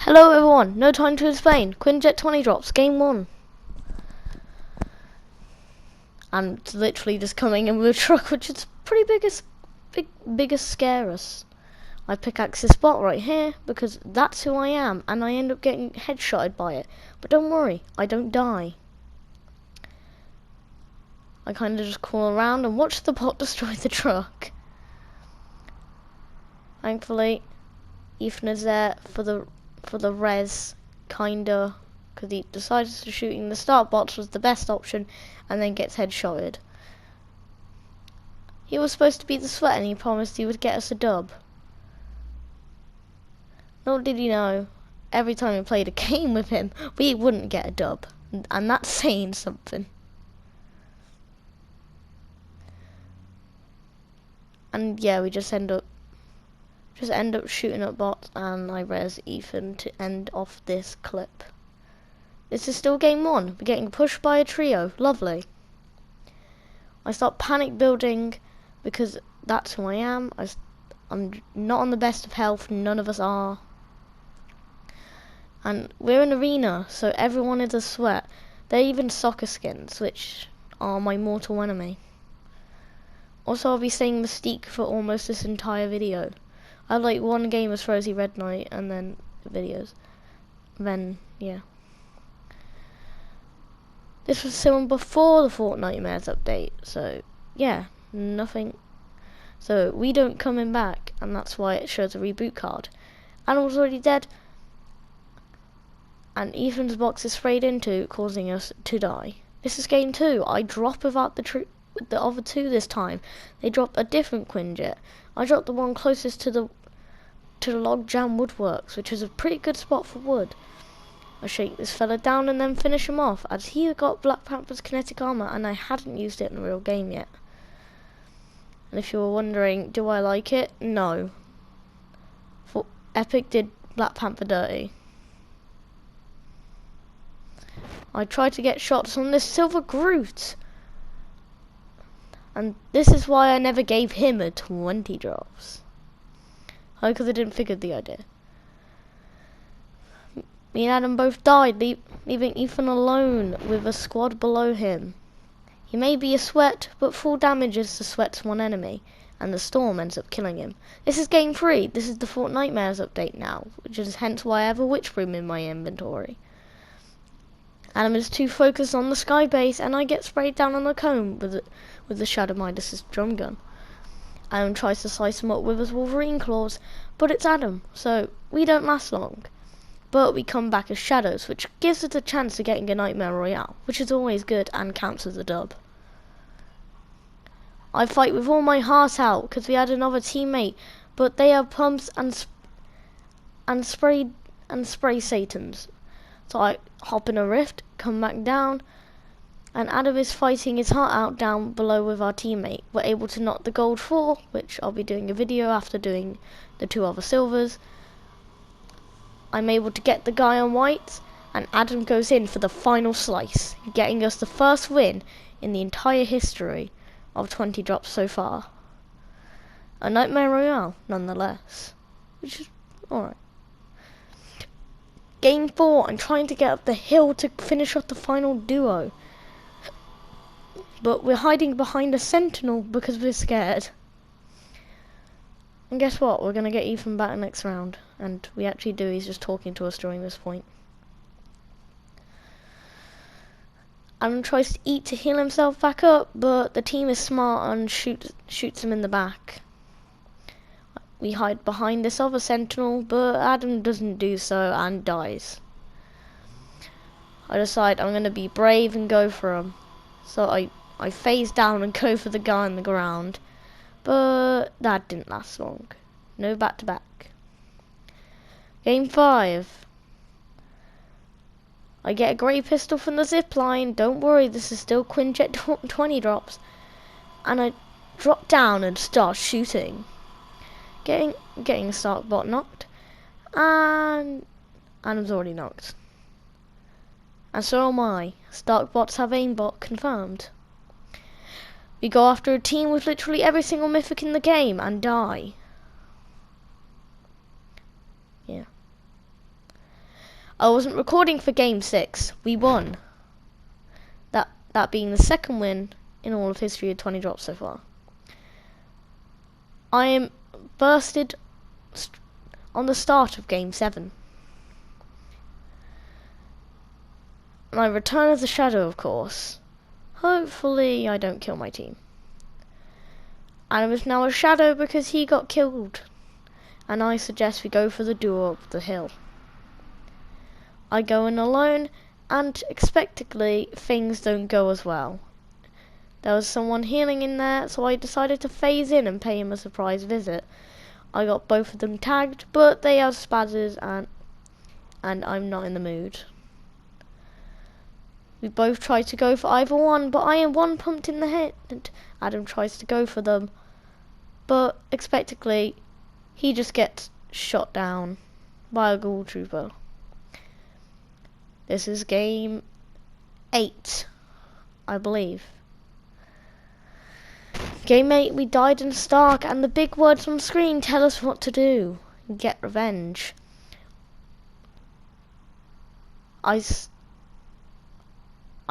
Hello everyone, no time to explain. Quinjet 20 drops, game 1. And it's literally just coming in with a truck, which is pretty biggest scare us. I pickaxe this spot right here because that's who I am, and I end up getting headshotted by it. But don't worry, I don't die. I kind of just crawl around and watch the bot destroy the truck. Thankfully, Ethan is there for the res, kinda, because he decided to shooting the start bots was the best option, and then gets headshotted. He was supposed to be the sweat, and he promised he would get us a dub. Nor did he know, every time we played a game with him, we wouldn't get a dub, and that's saying something. And yeah, we just end up shooting at bots, and I res Ethan to end off this clip. This is still game 1. We're getting pushed by a trio. Lovely. I start panic building because that's who I am. I'm not on the best of health. None of us are. And we're in arena, so everyone is a sweat. They're even soccer skins, which are my mortal enemy. Also, I'll be saying mystique for almost this entire video. I have like one game as Rosie Red Knight and then videos. Then, yeah. This was filmed before the Fortnitemares update, so yeah, nothing. So we don't coming back, and that's why it shows a reboot card. Animal's already dead, and Ethan's box is sprayed into, causing us to die. This is game 2. I drop without the other two this time. They dropped a different Quinjet. I dropped the one closest to the log jam woodworks, which is a pretty good spot for wood. I shake this fella down and then finish him off, as he had got Black Panther's kinetic armor and I hadn't used it in a real game yet. And if you were wondering, do I like it? No. For Epic did Black Panther dirty. I tried to get shots on this silver Groot. And this is why I never gave him a 20 drops. Because I didn't figure the idea. Me and Adam both died, leaving Ethan alone with a squad below him. He may be a sweat, but full damage is the sweat's one enemy, and the storm ends up killing him. This is game 3. This is the Fortnitemares update now, which is hence why I have a witch broom in my inventory. Adam is too focused on the sky base, and I get sprayed down on the cone with the Shadow Midas' drum gun. Adam tries to slice him up with his Wolverine claws, but it's Adam, so we don't last long. But we come back as shadows, which gives us a chance of getting a Nightmare Royale, which is always good and counts as a dub. I fight with all my heart out because we had another teammate, but they have pumps and spray Satans. So I hop in a rift, come back down, and Adam is fighting his heart out down below with our teammate. We're able to knock the gold 4, which I'll be doing a video after doing the 2 other silvers. I'm able to get the guy on white, and Adam goes in for the final slice, getting us the first win in the entire history of 20 drops so far. A Nightmare Royale, nonetheless, which is alright. Game 4, I'm trying to get up the hill to finish off the final duo. But we're hiding behind a sentinel because we're scared. And guess what? We're going to get Ethan back next round. And we actually do. He's just talking to us during this point. Adam tries to eat to heal himself back up, but the team is smart and shoots him in the back. We hide behind this other sentinel, but Adam doesn't do so and dies. I decide I'm going to be brave and go for him. So I phase down and go for the guy on the ground. But that didn't last long. No back-to-back. Game 5. I get a grey pistol from the zipline. Don't worry, this is still Quinjet 20 drops. And I drop down and start shooting. Getting a Stark bot knocked. And Adam's already knocked. And so am I. Stark bots have aimbot confirmed. We go after a team with literally every single mythic in the game and die. Yeah. I wasn't recording for game 6. We won. That being the second win in all of history of 20 drops so far. I am bursted on the start of game 7. And I return as a shadow, of course. Hopefully I don't kill my team. Adam is now a shadow because he got killed. And I suggest we go for the duo up the hill. I go in alone, and unexpectedly things don't go as well. There was someone healing in there, so I decided to phase in and pay him a surprise visit. I got both of them tagged, but they have spazzes and I'm not in the mood. We both try to go for either one, but I am one pumped in the head. Adam tries to go for them, but unexpectedly he just gets shot down by a ghoul trooper. This is game 8, I believe. Game 8, we died in Stark, and the big words on screen tell us what to do. Get revenge. I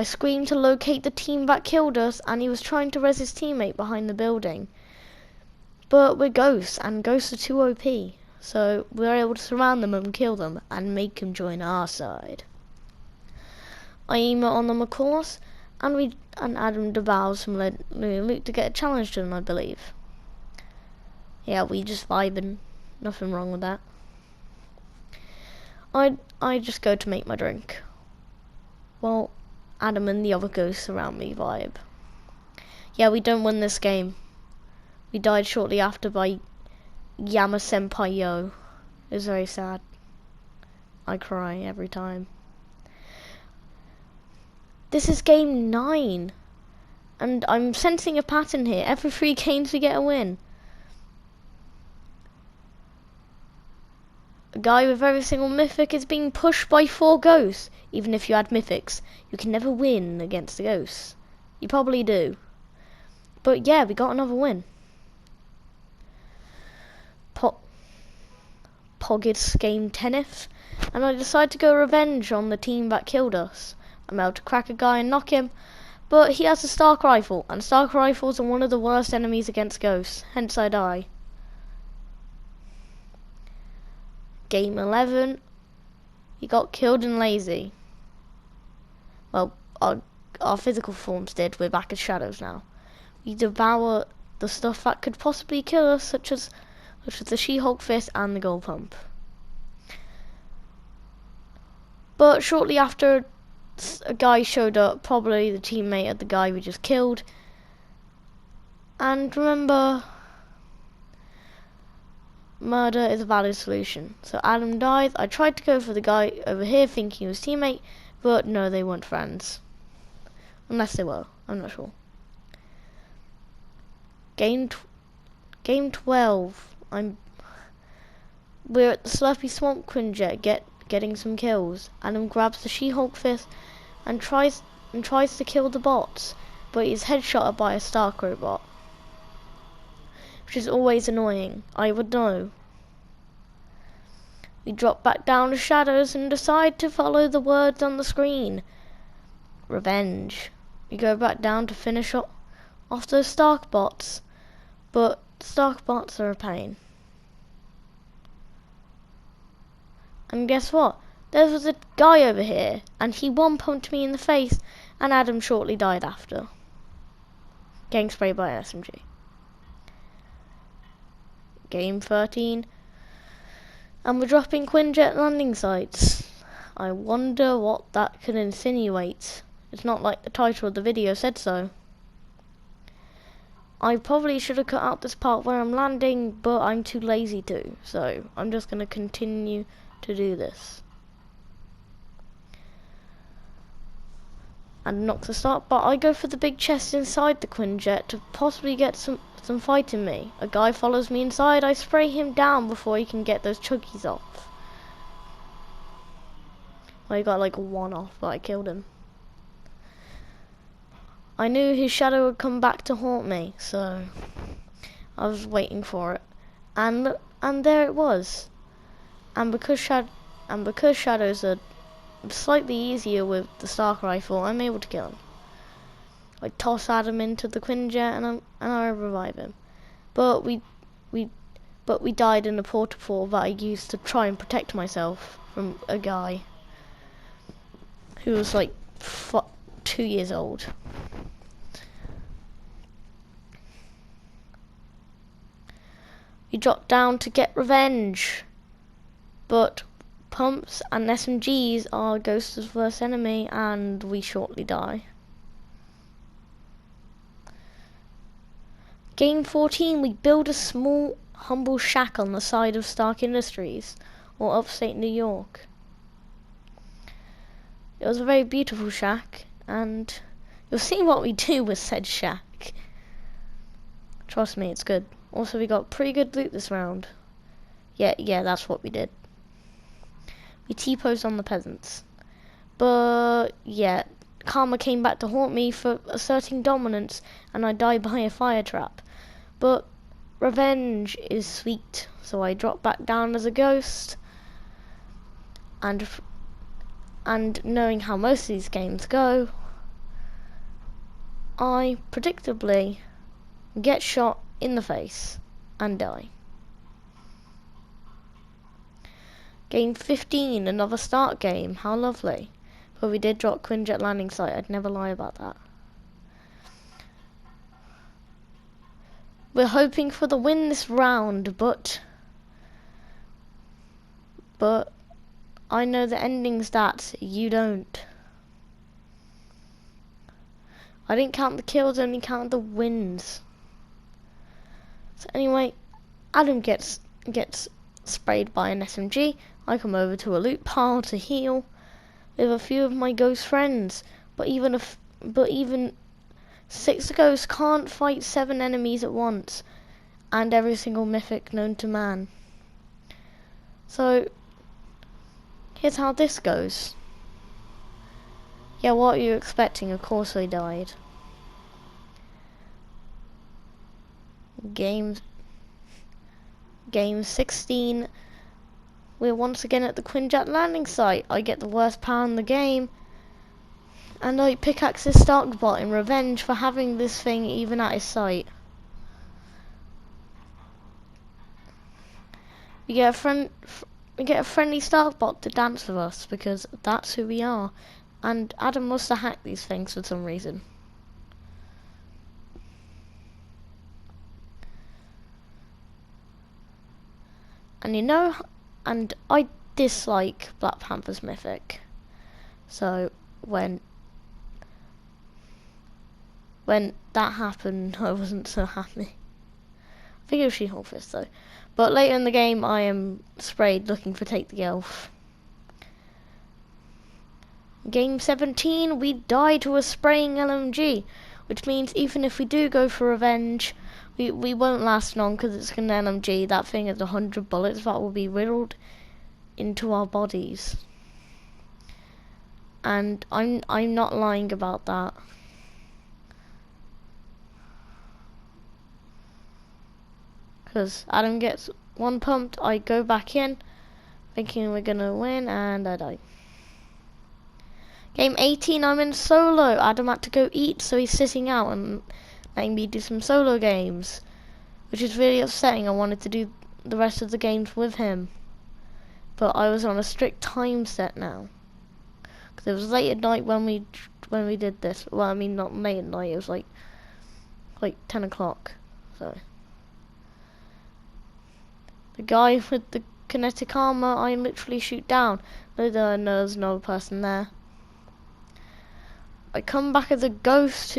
screamed to locate the team that killed us, and he was trying to res his teammate behind the building. But we're ghosts, and ghosts are too OP, so we're able to surround them and kill them, and make them join our side. I email on them, of course, and Adam devours some loot to get a challenge done, I believe. Yeah, we just vibing. Nothing wrong with that. I just go to make my drink. Well, Adam and the other ghosts around me vibe. Yeah, we don't win this game. We died shortly after by Yama Senpai Yo. It was very sad. I cry every time. This is game 9. And I'm sensing a pattern here. Every 3 games we get a win. A guy with every single mythic is being pushed by 4 ghosts. Even if you add mythics, you can never win against the ghosts. You probably do. But yeah, we got another win. Pogged's game 10th. And I decide to go revenge on the team that killed us. I'm able to crack a guy and knock him, but he has a Stark rifle, and Stark rifles are one of the worst enemies against ghosts, hence I die. Game 11, he got killed and lazy. Well, our physical forms did, we're back as shadows now. We devour the stuff that could possibly kill us, such as the She-Hulk fist and the gold pump. But shortly after, a guy showed up, probably the teammate of the guy we just killed. And remember, murder is a valid solution. So Adam dies. I tried to go for the guy over here thinking he was teammate, but no, they weren't friends. Unless they were, I'm not sure. Game 12. We're at the Slurpy Swamp Quinjet getting some kills. Adam grabs the She-Hulk fist and tries to kill the bots, but he's headshotted by a Stark robot, which is always annoying. I would know. We drop back down to shadows and decide to follow the words on the screen. Revenge. We go back down to finish off those Stark bots, but Stark bots are a pain. And guess what? There was a guy over here, and he one-pumped me in the face, and Adam shortly died after. Getting sprayed by an SMG. Game 13. And we're dropping Quinjet landing sites. I wonder what that could insinuate. It's not like the title of the video said so. I probably should have cut out this part where I'm landing, but I'm too lazy to, so I'm just going to continue to do this. And knock the start, but I go for the big chest inside the Quinjet to possibly get some fight in me. A guy follows me inside, I spray him down before he can get those chuggies off. Well, he got like 1 off, but I killed him. I knew his shadow would come back to haunt me, so I was waiting for it. And there it was. And because shadows are slightly easier with the Stark rifle. I'm able to kill him. I toss Adam into the Quinjet and I revive him. But we died in a porta-port that I used to try and protect myself from a guy who was like 2 years old. We dropped down to get revenge, but pumps and SMGs are Ghost's worst enemy, and we shortly die. Game 14, we build a small, humble shack on the side of Stark Industries, or upstate New York. It was a very beautiful shack, and you'll see what we do with said shack. Trust me, it's good. Also, we got pretty good loot this round. Yeah, that's what we did. We T-posed on the peasants. But, yeah, karma came back to haunt me for asserting dominance, and I died by a fire trap. But revenge is sweet, so I dropped back down as a ghost. And knowing how most of these games go, I predictably get shot in the face and die. Game 15, another start game. How lovely. But we did drop Quinjet landing site. I'd never lie about that. We're hoping for the win this round, but I know the ending stats. You don't. I didn't count the kills, only counted the wins. So anyway, Adam gets sprayed by an SMG. I come over to a loot pile to heal with a few of my ghost friends. But even 6 ghosts can't fight 7 enemies at once, and every single mythic known to man. So here's how this goes. Yeah, what are you expecting? Of course I died. Game 16, we're once again at the Quinjet landing site. I get the worst power in the game, and I pickaxe this Starkbot in revenge for having this thing even at his site. We get a friendly Starkbot to dance with us, because that's who we are. And Adam must have hacked these things for some reason. And I dislike Black Panther's mythic. So when that happened, I wasn't so happy. I think it was She-Hulk Fist though. But later in the game, I am sprayed looking for Take the Elf. Game 17, we die to a spraying LMG, which means even if we do go for revenge, we won't last long because it's an LMG. That thing has 100 bullets that will be riddled into our bodies. And I'm not lying about that. Because Adam gets one pumped, I go back in, thinking we're gonna win, and I die. Game 18, I'm in solo. Adam had to go eat, so he's sitting out and letting me do some solo games, which is really upsetting. I wanted to do the rest of the games with him, but I was on a strict time set now. Because it was late at night when we did this. Well, I mean not late at night. It was like 10 o'clock. So the guy with the kinetic armor, I literally shoot down. There's no person there. I come back as a ghost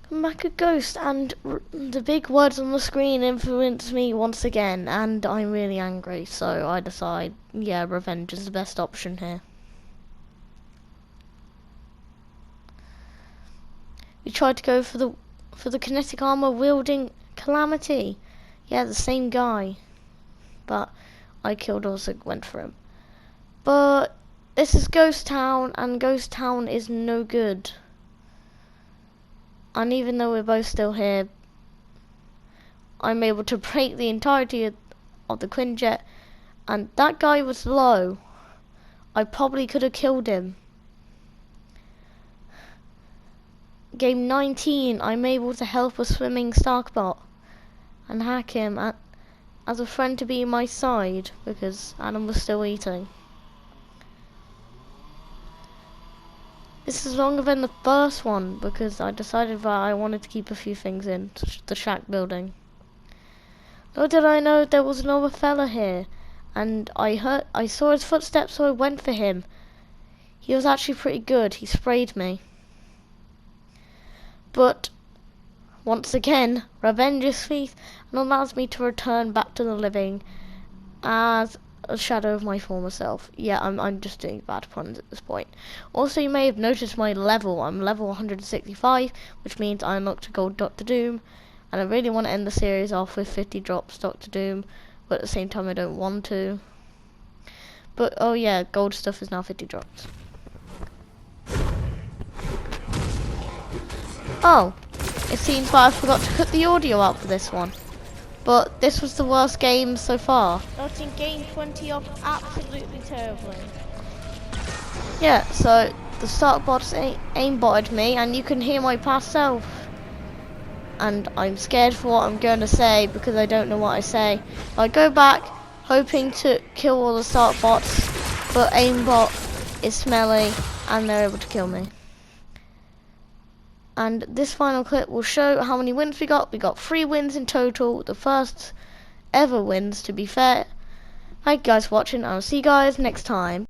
and the big words on the screen influence me once again, and I'm really angry, so I decide, yeah, revenge is the best option here. We tried to go for the kinetic armor wielding Calamity. Yeah, the same guy, but I went for him. But this is Ghost Town, and Ghost Town is no good. And even though we're both still here, I'm able to break the entirety of the Quinjet, and that guy was low. I probably could have killed him. Game 19, I'm able to help a swimming Starkbot and hack him as a friend to be my side because Adam was still eating. This is longer than the first one because I decided that I wanted to keep a few things in the shack building. Nor did I know there was another fella here, and I saw his footsteps, so I went for him. He was actually pretty good. He sprayed me. But once again, revenge is sweet and allows me to return back to the living as a shadow of my former self. Yeah, I'm just doing bad puns at this point. Also, you may have noticed my level. I'm level 165, which means I unlocked a gold Dr. Doom, and I really want to end the series off with 50 drops Dr. Doom, but at the same time I don't want to. But oh yeah, gold stuff is now 50 drops. Oh, it seems that I forgot to cut the audio out for this one. But this was the worst game so far. Not in game 20 of absolutely terribly. Yeah, so the Starkbots aimbotted me and you can hear my past self. And I'm scared for what I'm going to say because I don't know what I say. I go back hoping to kill all the Starkbots, but aimbot is smelly and they're able to kill me. And this final clip will show how many wins we got. We got 3 wins in total, the first ever wins to be fair. Thank you guys for watching, I'll see you guys next time.